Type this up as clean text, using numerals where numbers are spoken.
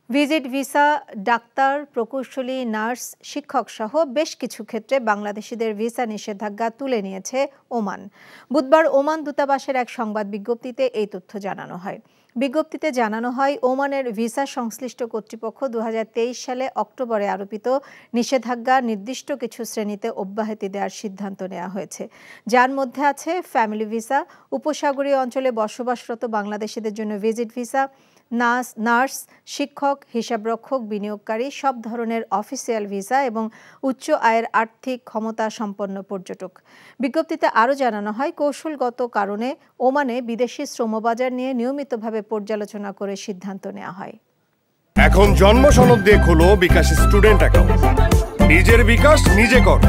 Visit visa, doctor, প্রকৌশলী, nurse, শিক্ষক সহ বেশ কিছু ক্ষেত্রে বাংলাদেশিদের ভিসা নিষেধাজ্ঞা তুলে নিয়েছে ওমান। বুধবার ওমান দূতাবাসের এক সংবাদ বিজ্ঞপ্তিতে এই তথ্য জানানো হয়। বিজ্ঞপ্তিতে জানানো হয়, ওমানের ভিসা সংশ্লিষ্ট কর্তৃপক্ষ 2023 সালে অক্টোবরে আরোপিত নিষেধাজ্ঞা নির্দিষ্ট কিছু শ্রেণীতে অব্যাহতি দেওয়ার সিদ্ধান্ত নেওয়া হয়েছে, যার মধ্যে আছে ফ্যামিলি ভিসা, উপসাগরীয় অঞ্চলে বসবাসরত বাংলাদেশিদের জন্য ভিজিট ভিসা, নার্স, শিক্ষক, হিসাবরক্ষক, বিনিয়োগকারী, সব ধরনের অফিসিয়াল ভিসা এবং উচ্চ আয়ের আর্থিক ক্ষমতা সম্পন্ন পর্যটক। বিজ্ঞপ্তিতে আরও জানানো হয়, কৌশলগত কারণে ওমানে বিদেশি শ্রমবাজার নিয়ে নিয়মিতভাবে পর্যালোচনা করে সিদ্ধান্ত নেওয়া হয়। এখন জন্ম সনদ দিয়ে খোলো বিকাশ স্টুডেন্ট অ্যাকাউন্ট। নিজের বিকাশ নিজে কর।